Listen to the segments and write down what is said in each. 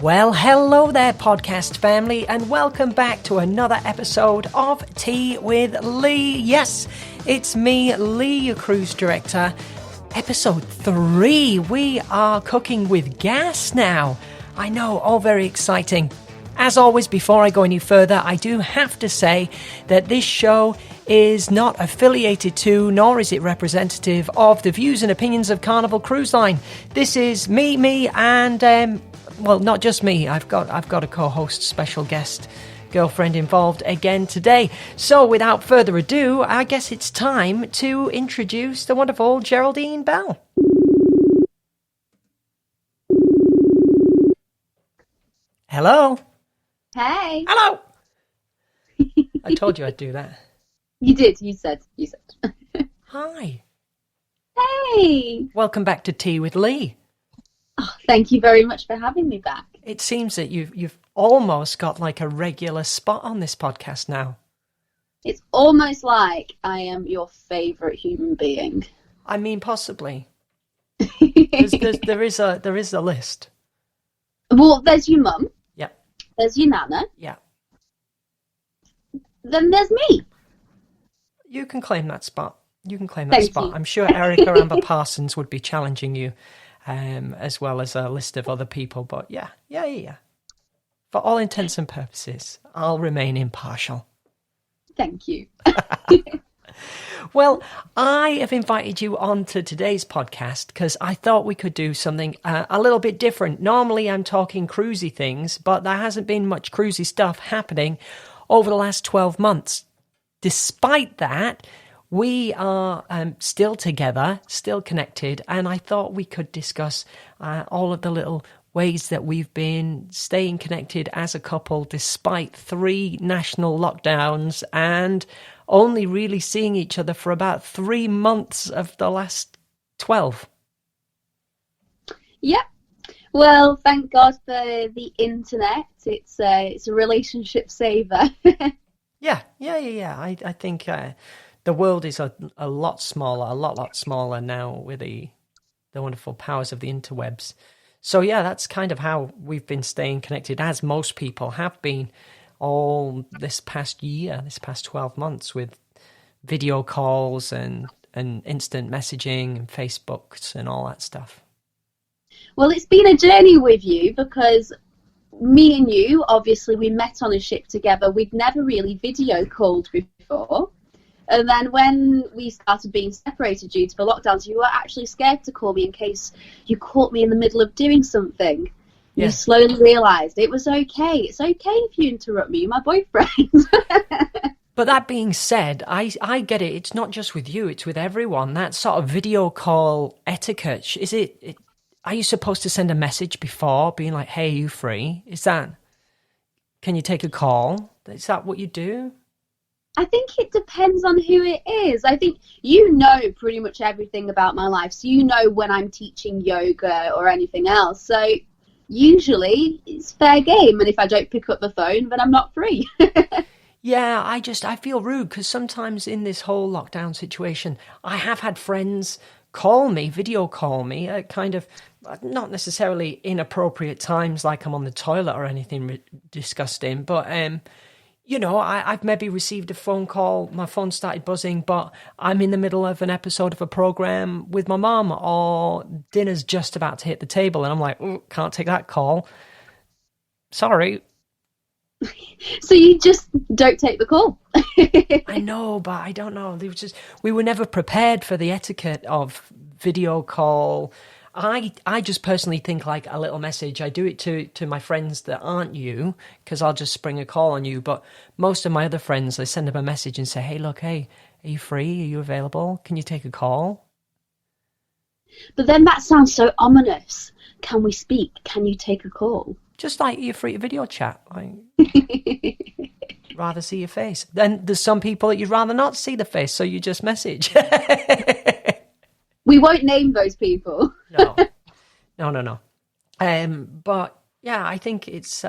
Well, hello there, podcast family, and welcome back to another episode of Tea with Lee. Yes, it's me, Lee, your cruise director. Episode 3. We are cooking with gas now. I know, all very exciting. As always, before I go any further, I do have to say that this show is not affiliated to, nor is it representative of the views and opinions of Carnival Cruise Line. This is me, and well, not just me. I've got a co-host, special guest, girlfriend involved again today. So, without further ado, I guess it's time to introduce the wonderful Geraldine Bell. Hello. Hey. Hello. I told you I'd do that. You did. You said. Hi. Hey. Welcome back to Tea with Lee. Oh, thank you very much for having me back. It seems that you've almost got like a regular spot on this podcast now. It's almost like I am your favourite human being. I mean, possibly. There is a list. Well, there's your mum. Yeah. There's your nana. Yeah. Then there's me. You can claim that spot. Thank you. I'm sure Erica Amber Parsons would be challenging you, as well as a list of other people. But yeah. For all intents and purposes, I'll remain impartial. Thank you. Well, I have invited you onto today's podcast because I thought we could do something a little bit different. Normally I'm talking cruisy things, but there hasn't been much cruisy stuff happening over the last 12 months. Despite that, we are still together, still connected, and I thought we could discuss all of the little ways that we've been staying connected as a couple despite 3 national lockdowns and only really seeing each other for about 3 months of the last 12. Yep. Well, thank God for the internet. It's a relationship saver. Yeah. I think the world is a lot smaller now with the wonderful powers of the interwebs. So yeah, that's kind of how we've been staying connected, as most people have been all this past year, this past 12 months, with video calls and instant messaging and Facebooks and all that stuff. Well, it's been a journey with you because me and you, obviously, we met on a ship together. We'd never really video called before. And then when we started being separated due to the lockdowns, you were actually scared to call me in case you caught me in the middle of doing something. Yeah. You slowly realised it was okay. It's okay if you interrupt me. You're my boyfriend. But that being said, I get it. It's not just with you. It's with everyone. That sort of video call etiquette. Are you supposed to send a message before being like, hey, are you free? Can you take a call? Is that what you do? I think it depends on who it is. I think you know pretty much everything about my life. So you know when I'm teaching yoga or anything else. So usually it's fair game. And if I don't pick up the phone, then I'm not free. Yeah, I feel rude because sometimes in this whole lockdown situation, I have had friends video call me at kind of not necessarily inappropriate times like I'm on the toilet or anything disgusting, but I've maybe received a phone call, my phone started buzzing, but I'm in the middle of an episode of a program with my mum, or dinner's just about to hit the table, and I'm like, can't take that call. Sorry. So you just don't take the call. I know, but I don't know. We were never prepared for the etiquette of video call. I just personally think like a little message. I do it to my friends that aren't you, because I'll just spring a call on you. But most of my other friends, I send them a message and say, hey, look, hey, are you free? Are you available? Can you take a call? But then that sounds so ominous. Can we speak? Can you take a call? Just like you're free to video chat. Like, rather see your face. Then there's some people that you'd rather not see the face, so you just message. We won't name those people. No. But yeah, I think it's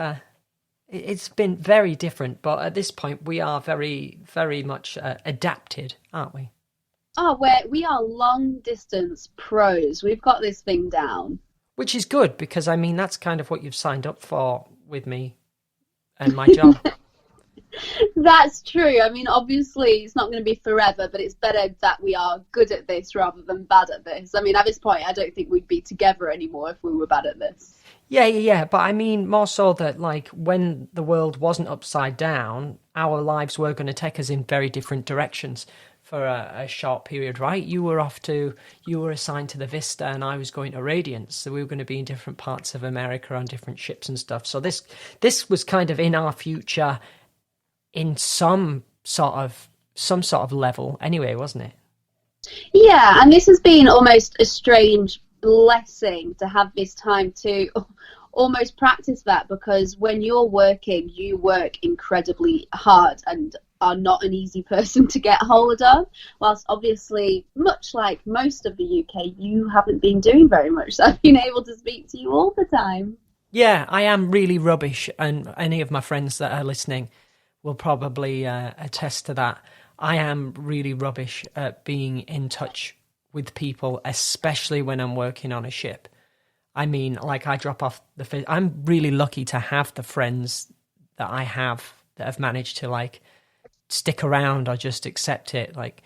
been very different. But at this point, we are very, very much adapted, aren't we? Oh, we are long distance pros. We've got this thing down. Which is good, because I mean, that's kind of what you've signed up for with me and my job. That's true. I mean, obviously, it's not going to be forever, but it's better that we are good at this rather than bad at this. I mean, at this point, I don't think we'd be together anymore if we were bad at this. Yeah. But I mean, more so that, like, when the world wasn't upside down, our lives were going to take us in very different directions for a short period, right? You were assigned to the Vista, and I was going to Radiance. So we were going to be in different parts of America on different ships and stuff. So this was kind of in our future in some sort of level anyway, wasn't it? Yeah, and this has been almost a strange blessing to have this time to almost practice that, because when you're working, you work incredibly hard and are not an easy person to get hold of, whilst obviously, much like most of the UK, you haven't been doing very much, so I've been able to speak to you all the time. Yeah, I am really rubbish, and any of my friends that are listening will probably attest to that. I am really rubbish at being in touch with people, especially when I'm working on a ship. I mean, like, I drop off I'm really lucky to have the friends that I have that have managed to, like, stick around or just accept it. Like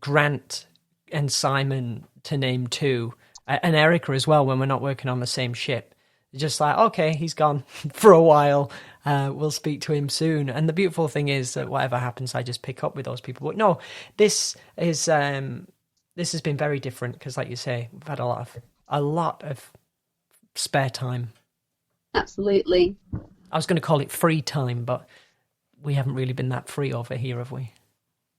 Grant and Simon, to name two, and Erica as well, when we're not working on the same ship. Just like, okay, he's gone for a while. We'll speak to him soon. And the beautiful thing is that whatever happens, I just pick up with those people. But no, this has been very different, because, like you say, we've had a lot of spare time. Absolutely. I was going to call it free time, but we haven't really been that free over here, have we?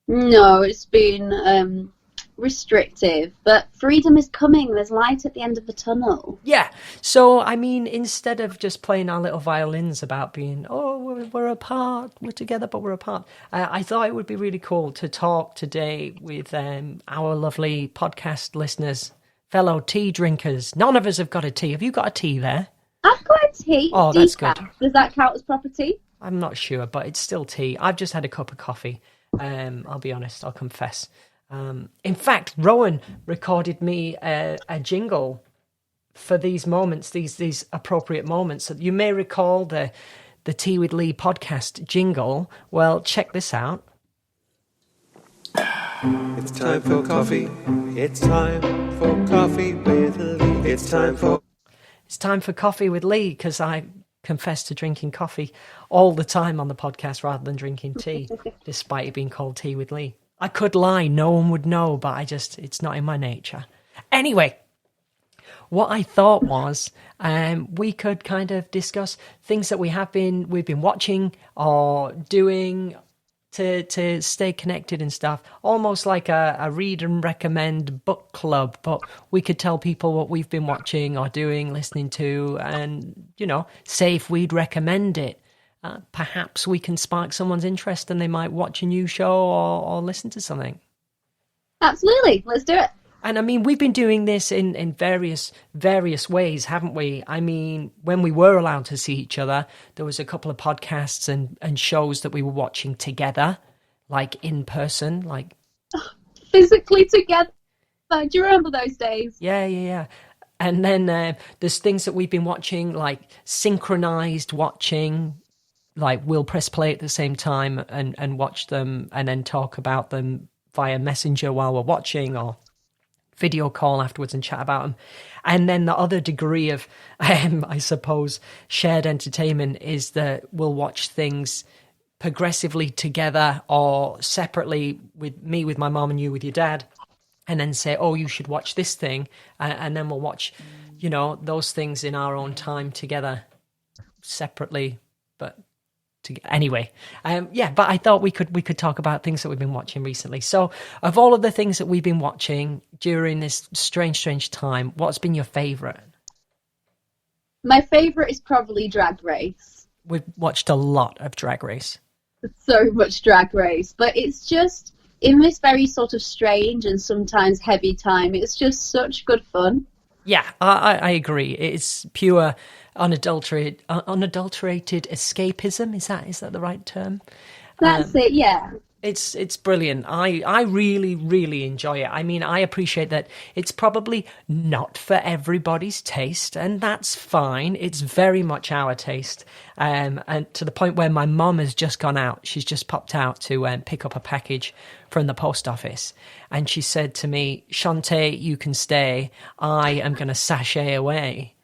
No, it's been restrictive, but freedom is coming. There's light at the end of the tunnel. Yeah. So, I mean, instead of just playing our little violins about being, we're apart, we're together, but we're apart, I thought it would be really cool to talk today with our lovely podcast listeners, fellow tea drinkers. None of us have got a tea. Have you got a tea there? I've got a tea. Oh, that's good. Does that count as proper tea? I'm not sure, but it's still tea. I've just had a cup of coffee. I'll be honest, I'll confess. In fact, Rowan recorded me a jingle for these moments, these appropriate moments. So you may recall the Tea with Lee podcast jingle. Well, check this out. It's time for coffee. It's time for coffee with Lee. It's time for coffee with Lee, because I confess to drinking coffee all the time on the podcast rather than drinking tea, despite it being called Tea with Lee. I could lie, no one would know, but it's not in my nature. Anyway, what I thought was we could kind of discuss things that we've been watching or doing to stay connected and stuff, almost like a read and recommend book club, but we could tell people what we've been watching or doing, listening to, and, say if we'd recommend it. Perhaps we can spark someone's interest and they might watch a new show or listen to something. Absolutely. Let's do it. And I mean, we've been doing this in various ways, haven't we? I mean, when we were allowed to see each other, there was a couple of podcasts and shows that we were watching together, like in person, like physically together. Do you remember those days? Yeah. And then there's things that we've been watching, like synchronized watching. Like, we'll press play at the same time and watch them and then talk about them via Messenger while we're watching, or video call afterwards and chat about them. And then the other degree of, I suppose, shared entertainment is that we'll watch things progressively together or separately, with me with my mom and you with your dad, and then say, oh, you should watch this thing. And then we'll watch, those things in our own time together, separately, but anyway, but I thought we could talk about things that we've been watching recently. So, of all of the things that we've been watching during this strange time, what's been your favourite? My favourite is probably Drag Race. We've watched a lot of Drag Race. So much Drag Race, but it's just, in this very sort of strange and sometimes heavy time, it's just such good fun. Yeah, I agree. It's pure unadulterated escapism. Is that the right term? That's it, yeah. It's brilliant. I really, really enjoy it. I mean, I appreciate that it's probably not for everybody's taste, and that's fine. It's very much our taste. And to the point where my mum has just gone out. She's just popped out to pick up a package from the post office. And she said to me, Shantae, you can stay. I am going to sashay away.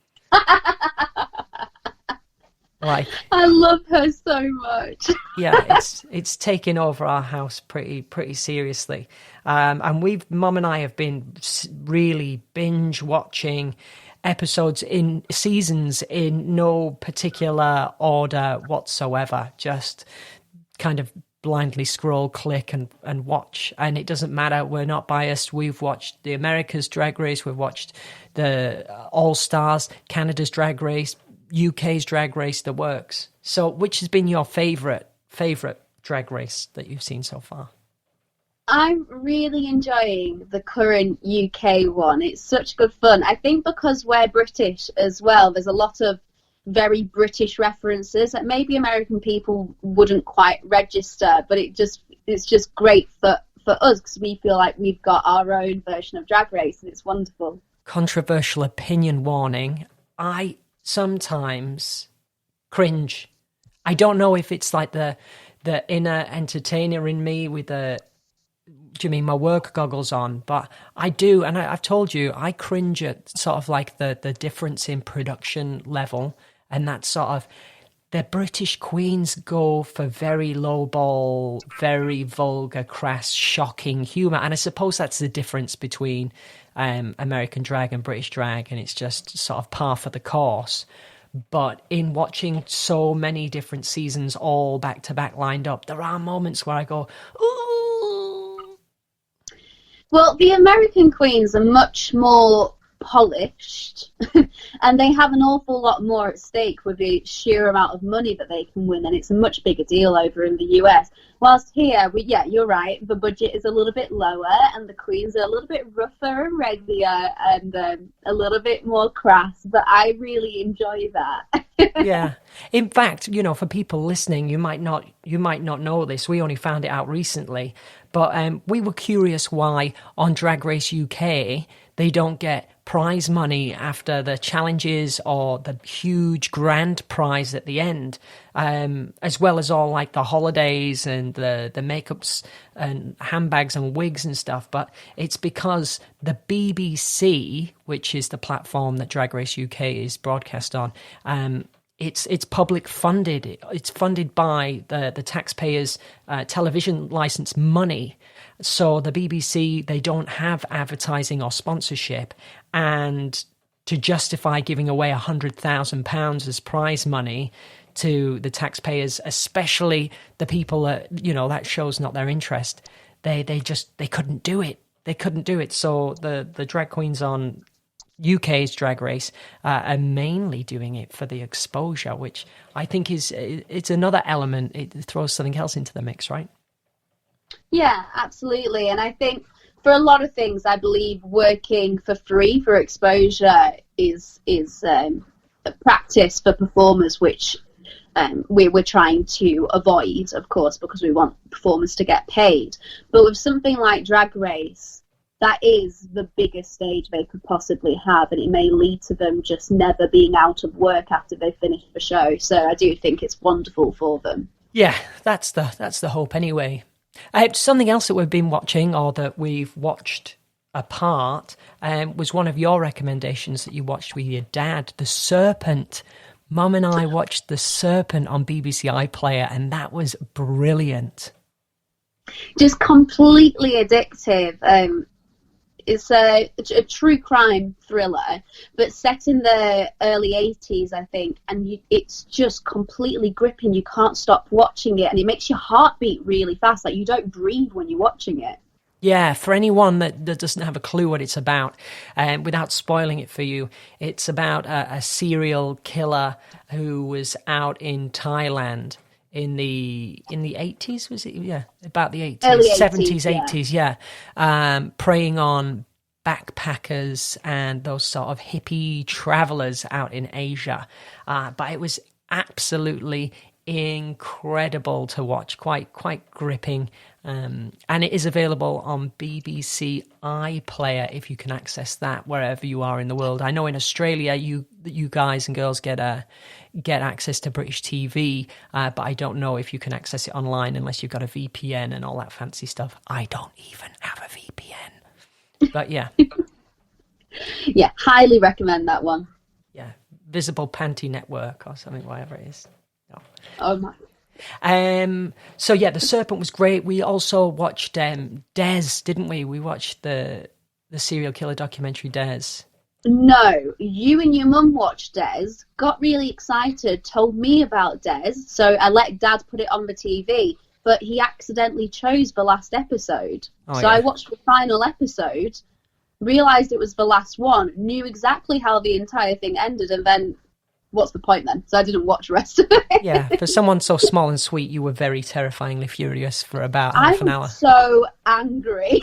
Like, I love her so much. yeah, it's taken over our house pretty seriously, and Mum and I have been really binge watching episodes in seasons in no particular order whatsoever. Just kind of blindly scroll, click, and watch, and it doesn't matter. We're not biased. We've watched the America's Drag Race. We've watched the All Stars, Canada's Drag Race, UK's Drag Race, the works. So which has been your favourite drag race that you've seen so far? I'm really enjoying the current UK one. It's such good fun. I think because we're British as well, there's a lot of very British references that maybe American people wouldn't quite register, but it's just great for us because we feel like we've got our own version of Drag Race, and it's wonderful. Controversial opinion warning. I sometimes cringe. I don't know if it's like the inner entertainer in me with do you mean my work goggles on? But I do, and I've told you, I cringe at sort of like the difference in production level, and that sort of, the British queens go for very low ball, very vulgar, crass, shocking humour, and I suppose that's the difference between American drag and British drag, and it's just sort of par for the course. But in watching so many different seasons all back to back lined up, there are moments where I go, ooh. Well, the American queens are much more polished and they have an awful lot more at stake with the sheer amount of money that they can win, and it's a much bigger deal over in the US. Whilst here, you're right, the budget is a little bit lower and the queens are a little bit rougher and readier and a little bit more crass, but I really enjoy that. Yeah. In fact, for people listening, you might not know this. We only found it out recently, but we were curious why on Drag Race UK they don't get prize money after the challenges or the huge grand prize at the end, as well as all like the holidays and the makeups and handbags and wigs and stuff. But it's because the BBC, which is the platform that Drag Race UK is broadcast on, it's public funded. It's funded by the taxpayers' television license money. So the BBC, they don't have advertising or sponsorship, and to justify giving away £100,000 as prize money to the taxpayers, especially the people that that shows not their interest, they couldn't do it. They couldn't do it. So the drag queens on UK's Drag Race are mainly doing it for the exposure, which I think it's another element. It throws something else into the mix, right? Yeah, absolutely. And I think for a lot of things, I believe working for free for exposure is a practice for performers, which we're trying to avoid, of course, because we want performers to get paid. But with something like Drag Race, that is the biggest stage they could possibly have, and it may lead to them just never being out of work after they've finished the show. So I do think it's wonderful for them. Yeah, that's the hope anyway. Something else that we've been watching, or that we've watched apart, was one of your recommendations that you watched with your dad, The Serpent. Mum and I watched The Serpent on BBC iPlayer, and that was brilliant. Just completely addictive. It's a true crime thriller, but set in the early 80s, I think, and it's just completely gripping. You can't stop watching it, and it makes your heart beat really fast. Like, you don't breathe when you're watching it. Yeah, for anyone that doesn't have a clue what it's about, without spoiling it for you, it's about a serial killer who was out in Thailand in the 80s, was it? Yeah, about the 80s, early 70s, 80s, yeah. Preying on backpackers and those sort of hippie travelers out in Asia. But it was absolutely incredible to watch, quite gripping, and it is available on BBC iPlayer if you can access that wherever you are in the world. I know in Australia you guys and girls get access to British TV, but I don't know if you can access it online unless you've got a VPN and all that fancy stuff. I don't even have a VPN, but yeah. Yeah, highly recommend that one. Yeah, Visible Panty Network or something, whatever it is. No. Oh my. So yeah, The Serpent was great. We also watched Des, didn't we? We watched the serial killer documentary Des. No, you and your mum watched Des, got really excited, told me about Des, so I let Dad put it on the TV, but he accidentally chose the last episode. So I watched the final episode, realised it was the last one, knew exactly how the entire thing ended, and then what's the point then? So I didn't watch the rest of it. Yeah, for someone so small and sweet, you were very terrifyingly furious for about half an hour. I was so angry.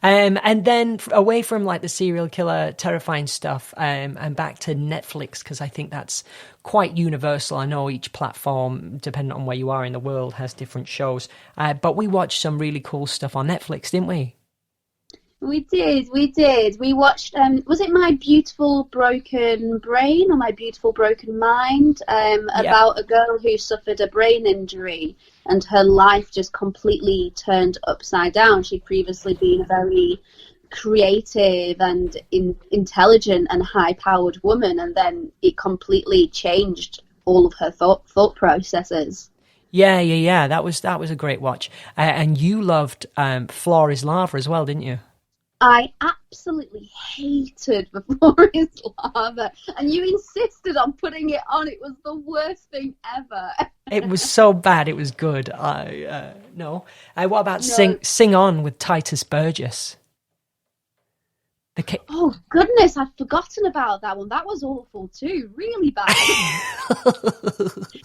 And then away from like the serial killer terrifying stuff, and back to Netflix, because I think that's quite universal. I know each platform, depending on where you are in the world, has different shows. But we watched some really cool stuff on Netflix, didn't we? We did. We watched, was it My Beautiful Broken Brain or My Beautiful Broken Mind? About a girl who suffered a brain injury and her life just completely turned upside down. She'd previously been a very creative and intelligent and high-powered woman, and then it completely changed all of her thought processes. Yeah. That was a great watch. And you loved Floor is Lava as well, didn't you? I absolutely hated The Floor is Lava, and you insisted on putting it on. It was the worst thing ever. It was so bad, it was good. No. What about Sing On with Titus Burgess? Oh, goodness, I've forgotten about that one. That was awful too, really bad.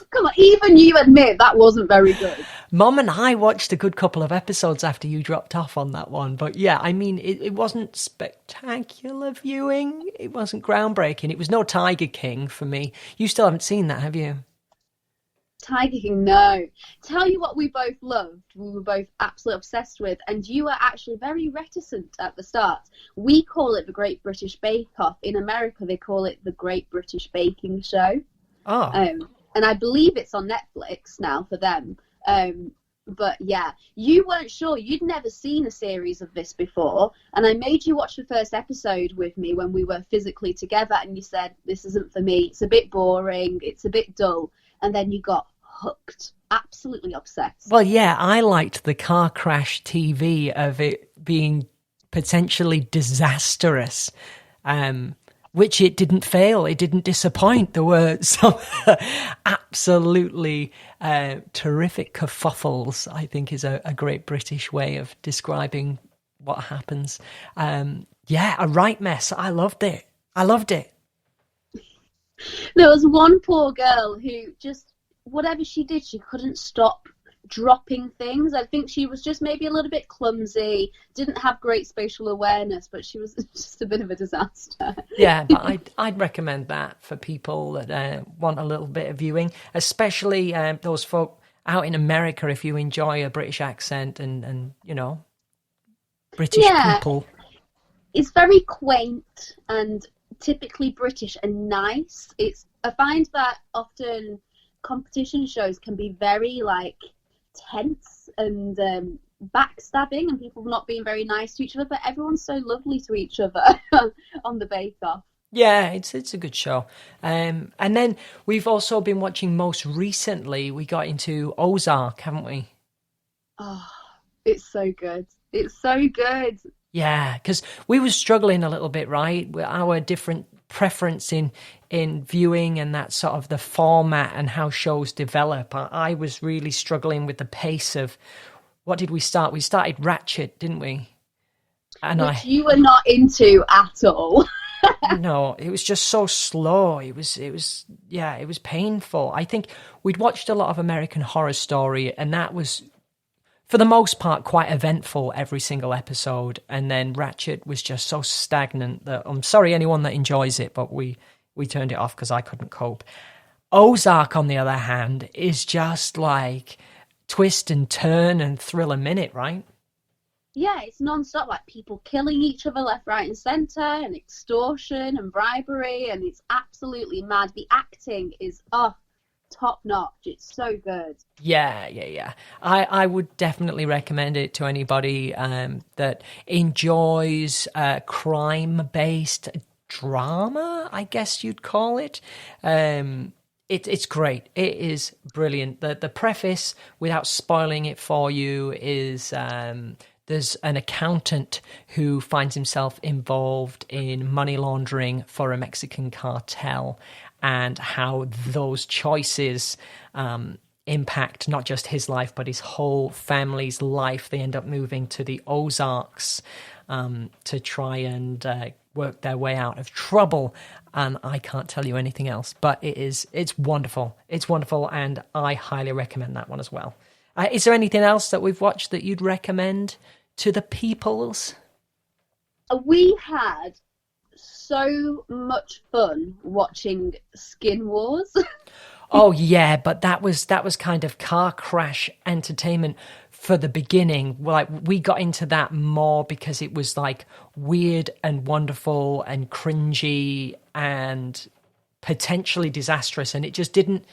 Come on, even you admit that wasn't very good. Mum and I watched a good couple of episodes after you dropped off on that one. But yeah, I mean, it wasn't spectacular viewing. It wasn't groundbreaking. It was no Tiger King for me. You still haven't seen that, have you? Tiger King, no. Tell you what we both loved, we were both absolutely obsessed with, and you were actually very reticent at the start. We call it the Great British Bake Off. In America, they call it the Great British Baking Show. Oh. And I believe it's on Netflix now for them. But yeah, you weren't sure. You'd never seen a series of this before, and I made you watch the first episode with me when we were physically together, and you said, this isn't for me, it's a bit boring, it's a bit dull, and then you got hooked, absolutely obsessed. Well, yeah, I liked the car crash TV of it being potentially disastrous, which it didn't fail. It didn't disappoint. There were some absolutely terrific kerfuffles, I think is a great British way of describing what happens. Yeah, a right mess. I loved it. There was one poor girl who just, whatever she did, she couldn't stop dropping things. I think she was just maybe a little bit clumsy, didn't have great spatial awareness, but she was just a bit of a disaster. Yeah, but I'd recommend that for people that want a little bit of viewing, especially those folk out in America, if you enjoy a British accent and you know, British people. It's very quaint and typically British and nice. I find that often competition shows can be very like tense and backstabbing and people not being very nice to each other, but everyone's so lovely to each other on the Bake Off. Yeah, it's a good show. And then we've also been watching, most recently we got into Ozark, haven't we? Oh, it's so good. Yeah, because we were struggling a little bit, right, with our different preference in viewing and that sort of the format and how shows develop. I was really struggling with the pace of, what did we start? We started Ratchet, didn't we? Which you were not into at all. No, it was just so slow. It was painful. I think we'd watched a lot of American Horror Story, and that was, for the most part, quite eventful every single episode. And then Ratchet was just so stagnant that I'm sorry anyone that enjoys it, but we turned it off because I couldn't cope. Ozark, on the other hand, is just like twist and turn and thrill a minute, right? Yeah, it's non-stop, like people killing each other left, right, and centre, and extortion and bribery, and it's absolutely mad. The acting is top notch. It's so good. Yeah. I would definitely recommend it to anybody that enjoys crime-based drama, I guess you'd call it. It's great. It is brilliant. The preface, without spoiling it for you, is there's an accountant who finds himself involved in money laundering for a Mexican cartel, and how those choices impact not just his life, but his whole family's life. They end up moving to the Ozarks to try and work their way out of trouble. And I can't tell you anything else, but it's wonderful. It's wonderful, and I highly recommend that one as well. Is there anything else that we've watched that you'd recommend to the peoples? We had so much fun watching Skin Wars. Oh yeah, but that was kind of car crash entertainment for the beginning. Like, we got into that more because it was like weird and wonderful and cringy and potentially disastrous, and it just didn't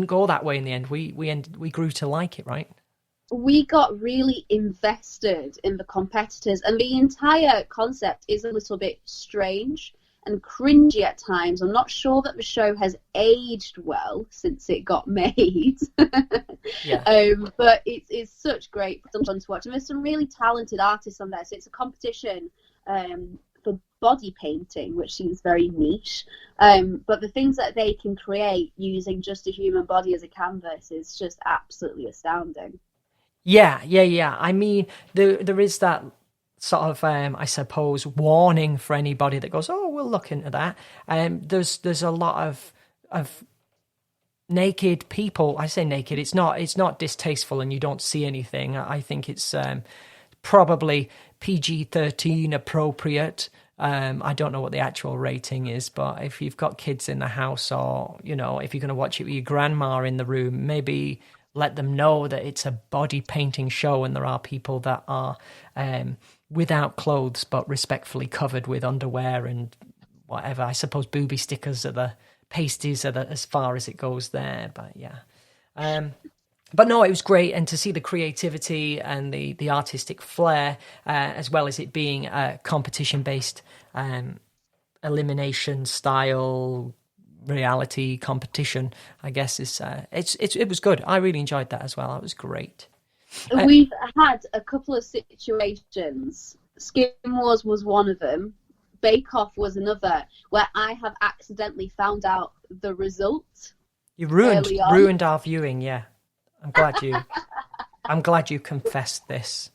go that way in the end. We grew to like it, right? We got really invested in the competitors, and the entire concept is a little bit strange and cringy at times. I'm not sure that the show has aged well since it got made. Yeah. But it's such great fun to watch, and there's some really talented artists on there. So it's a competition for body painting, which seems very niche, but the things that they can create using just a human body as a canvas is just absolutely astounding. Yeah. I mean, there is that sort of, I suppose, warning for anybody that goes, oh, we'll look into that. There's a lot of naked people. I say naked. It's not distasteful, and you don't see anything. I think it's probably PG-13 appropriate. I don't know what the actual rating is, but if you've got kids in the house, or if you're going to watch it with your grandma in the room, maybe let them know that it's a body painting show, and there are people that are without clothes but respectfully covered with underwear and whatever. I suppose booby stickers are the pasties are as far as it goes there, but yeah. But no, it was great, and to see the creativity and the artistic flair, as well as it being a competition-based elimination style reality competition, I guess it was good. I really enjoyed that as well. It was great. We've had a couple of situations. Skin Wars was one of them. Bake Off was another, where I have accidentally found out the result. You ruined our viewing. Yeah, I'm glad you confessed this.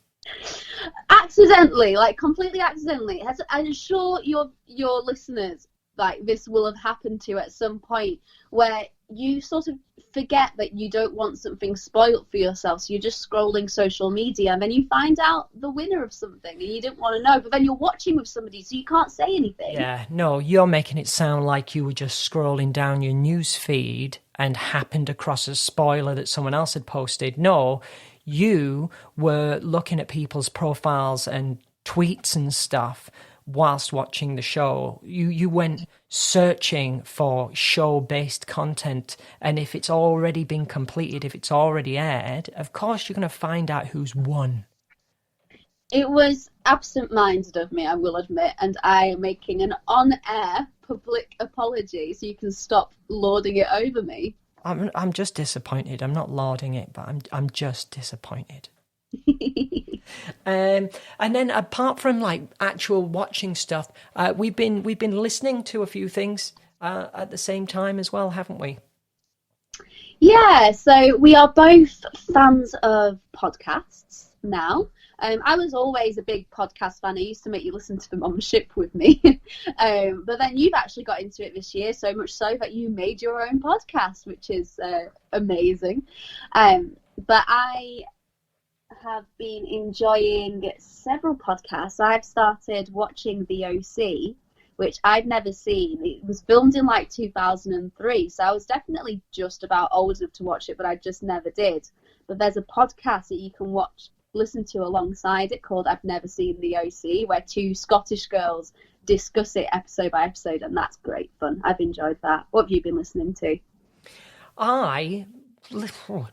Accidentally, like completely accidentally. I'm sure your listeners, like, this will have happened to at some point, where you sort of forget that you don't want something spoiled for yourself, so you're just scrolling social media, and then you find out the winner of something and you didn't want to know, but then you're watching with somebody, so you can't say anything. Yeah, no, you're making it sound like you were just scrolling down your news feed and happened across a spoiler that someone else had posted. No, you were looking at people's profiles and tweets and stuff whilst watching the show. You went searching for show-based content, and if it's already been completed, if it's already aired, of course you're going to find out who's won. It was absent-minded of me, I will admit, and I am making an on-air public apology, so you can stop lording it over me. I'm just disappointed. I'm not lauding it, but I'm just disappointed. And then, apart from like actual watching stuff, we've been listening to a few things at the same time as well, haven't we? Yeah, so we are both fans of podcasts now. I was always a big podcast fan. I used to make you listen to them on the ship with me. But then you've actually got into it this year, so much so that you made your own podcast, which is amazing. But I have been enjoying several podcasts. I've started watching The OC, which I'd never seen. It was filmed in like 2003, so I was definitely just about old enough to watch it, but I just never did. But there's a podcast that you can listen to alongside it called I've Never Seen the OC, where two Scottish girls discuss it episode by episode, and that's great fun. I've enjoyed that. What have you been listening to? Not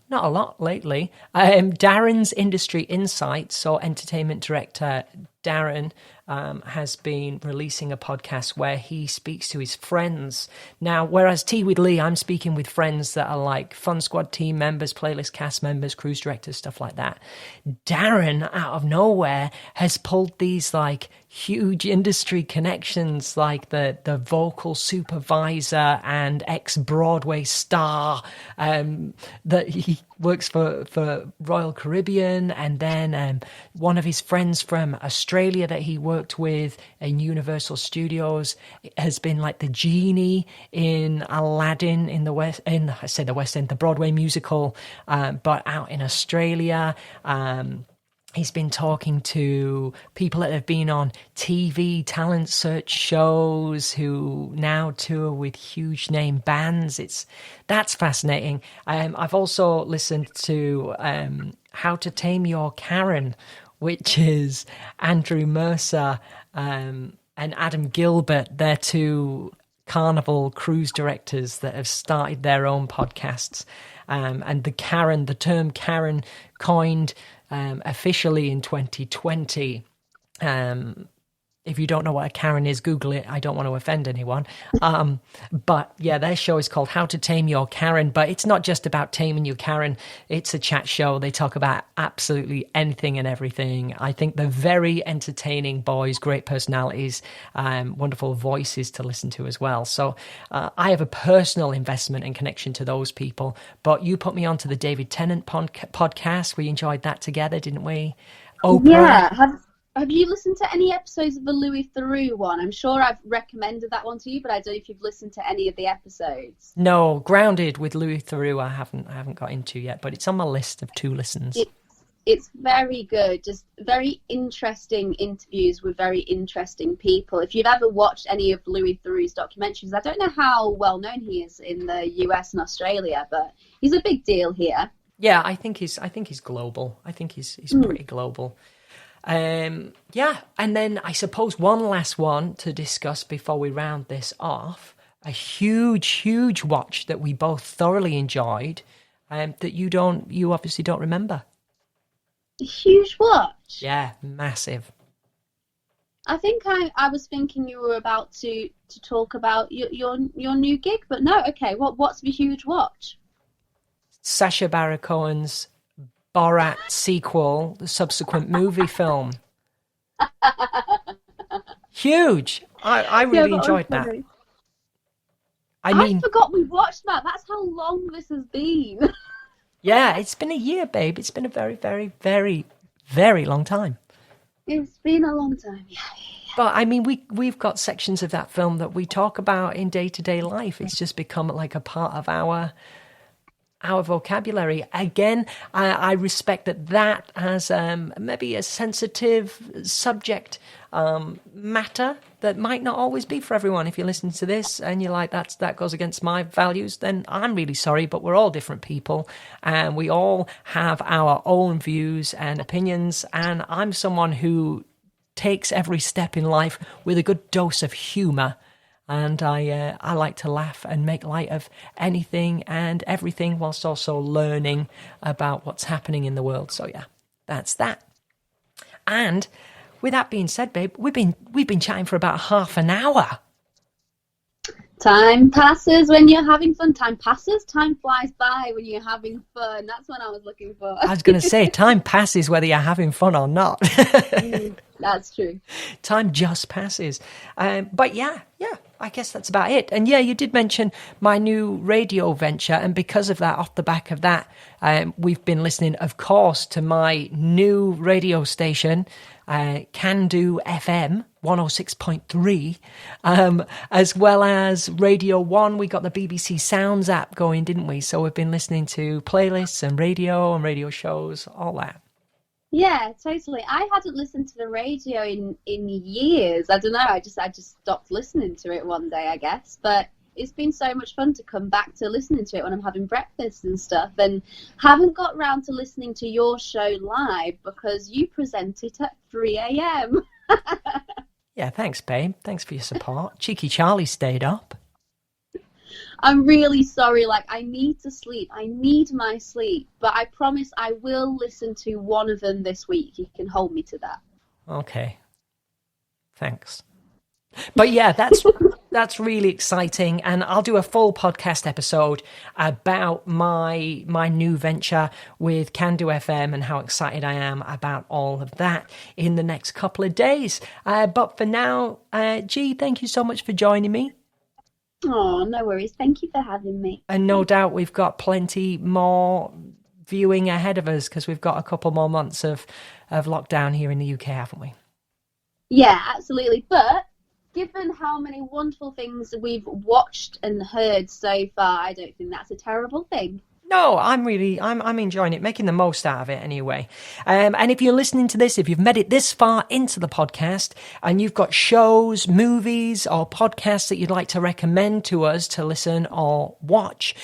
a lot lately. Darren's Industry Insights, so entertainment director Darren has been releasing a podcast where he speaks to his friends. Now, whereas Tea with Lee, I'm speaking with friends that are like Fun Squad team members, playlist cast members, cruise directors, stuff like that. Darren, out of nowhere, has pulled these like huge industry connections, like the vocal supervisor and ex-Broadway star that he works for Royal Caribbean, and then one of his friends from Australia that he worked with in Universal Studios has been like the genie in Aladdin in the West End, the Broadway musical, but out in Australia. He's been talking to people that have been on TV talent search shows who now tour with huge name bands. That's fascinating. I've also listened to How to Tame Your Karen, which is Andrew Mercer and Adam Gilbert. They're two Carnival cruise directors that have started their own podcasts. And the term Karen coined officially in 2020. If you don't know what a Karen is, Google it. I don't want to offend anyone. But yeah, their show is called How to Tame Your Karen. But it's not just about taming your Karen. It's a chat show. They talk about absolutely anything and everything. I think they're very entertaining boys, great personalities, wonderful voices to listen to as well. So I have a personal investment and connection to those people. But you put me onto the David Tennant podcast. We enjoyed that together, didn't we? Oprah. Yeah. Have you listened to any episodes of the Louis Theroux one? I'm sure I've recommended that one to you, but I don't know if you've listened to any of the episodes. No, Grounded with Louis Theroux I haven't got into yet, but it's on my list of 2 listens. It's very good, just very interesting interviews with very interesting people. If you've ever watched any of Louis Theroux's documentaries, I don't know how well known he is in the US and Australia, but he's a big deal here. Yeah, I think he's global. I think he's pretty global. Yeah, and then I suppose one last one to discuss before we round this off. A huge watch that we both thoroughly enjoyed, that you obviously don't remember. A huge watch? Yeah, massive. I think I was thinking you were about to talk about your new gig, but no. Okay, what's the huge watch? Sacha Baron Cohen's Borat sequel, the subsequent movie film. Huge. I really enjoyed that. I forgot we watched that. That's how long this has been. Yeah, it's been a year, babe. It's been a very, very, very, very long time. It's been a long time, yeah. But I mean, we've got sections of that film that we talk about in day-to-day life. It's just become like a part of our vocabulary. Again, I respect that as maybe a sensitive subject matter that might not always be for everyone. If you listen to this and you're like, that goes against my values, then I'm really sorry, but we're all different people and we all have our own views and opinions. And I'm someone who takes every step in life with a good dose of humour. And I like to laugh and make light of anything and everything whilst also learning about what's happening in the world. So yeah, that's that. And with that being said, babe, we've been chatting for about half an hour. Time passes when you're having fun. Time passes. Time flies by when you're having fun. That's what I was looking for. I was going to say, time passes whether you're having fun or not. That's true. Time just passes. But yeah, I guess that's about it. And yeah, you did mention my new radio venture. And because of that, off the back of that, we've been listening, of course, to my new radio station, Can Do FM 106.3, as well as Radio 1. We got the BBC Sounds app going, didn't we? So we've been listening to playlists and radio shows, all that. Yeah, totally. I hadn't listened to the radio in years. I don't know. I just stopped listening to it one day, I guess. But it's been so much fun to come back to listening to it when I'm having breakfast and stuff. And haven't got round to listening to your show live because you present it at 3 a.m. Yeah, thanks, babe. Thanks for your support. Cheeky Charlie stayed up. I'm really sorry. Like, I need to sleep. I need my sleep. But I promise I will listen to one of them this week. You can hold me to that. Okay. Thanks. But yeah, that's really exciting, and I'll do a full podcast episode about my new venture with Can Do FM and how excited I am about all of that in the next couple of days. But for now, G, thank you so much for joining me. Oh, no worries. Thank you for having me. And no doubt we've got plenty more viewing ahead of us because we've got a couple more months of lockdown here in the UK, haven't we? Yeah, absolutely. But given how many wonderful things we've watched and heard so far, I don't think that's a terrible thing. No, I'm enjoying it, making the most out of it anyway. And if you're listening to this, if you've made it this far into the podcast and you've got shows, movies or podcasts that you'd like to recommend to us to listen or watch,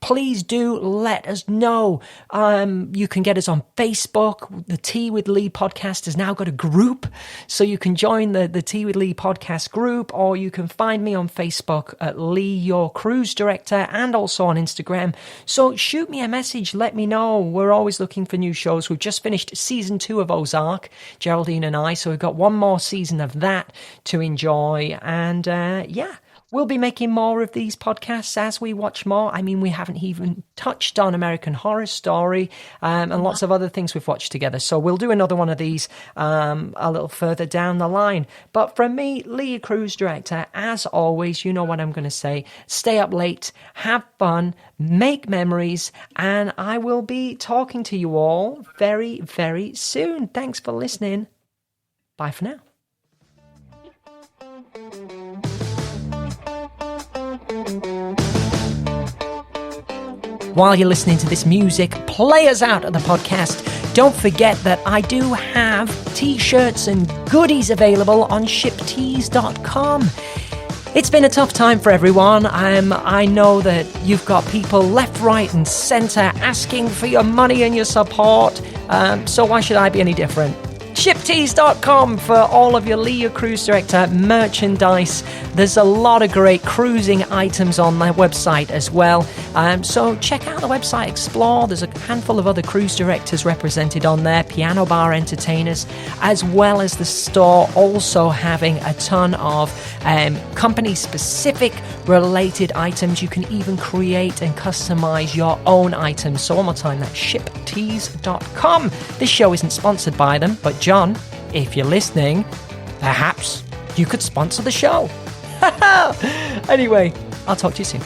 please do let us know. You can get us on Facebook. The Tea with Lee podcast has now got a group, so you can join the Tea with Lee podcast group, or you can find me on Facebook at Lee, your cruise director, and also on Instagram. So shoot me a message, let me know. We're always looking for new shows. We've just finished season 2 of Ozark, Geraldine and I, so we've got one more season of that to enjoy. And yeah, we'll be making more of these podcasts as we watch more. I mean, we haven't even touched on American Horror Story and lots of other things we've watched together. So we'll do another one of these a little further down the line. But from me, Lee, cruise director, as always, you know what I'm going to say. Stay up late, have fun, make memories, and I will be talking to you all very, very soon. Thanks for listening. Bye for now. While you're listening to this music, play us out of the podcast. Don't forget that I do have t-shirts and goodies available on shiptees.com. It's been a tough time for everyone. I know that you've got people left, right and centre asking for your money and your support. So why should I be any different? Shiptees.com for all of your Lee, your cruise director merchandise. There's a lot of great cruising items on their website as well. So check out the website, explore. There's a handful of other cruise directors represented on there, piano bar entertainers, as well as the store also having a ton of company-specific related items. You can even create and customize your own items. So one more time, that's shiptees.com. This show isn't sponsored by them, but John, if you're listening, perhaps you could sponsor the show. Anyway, I'll talk to you soon.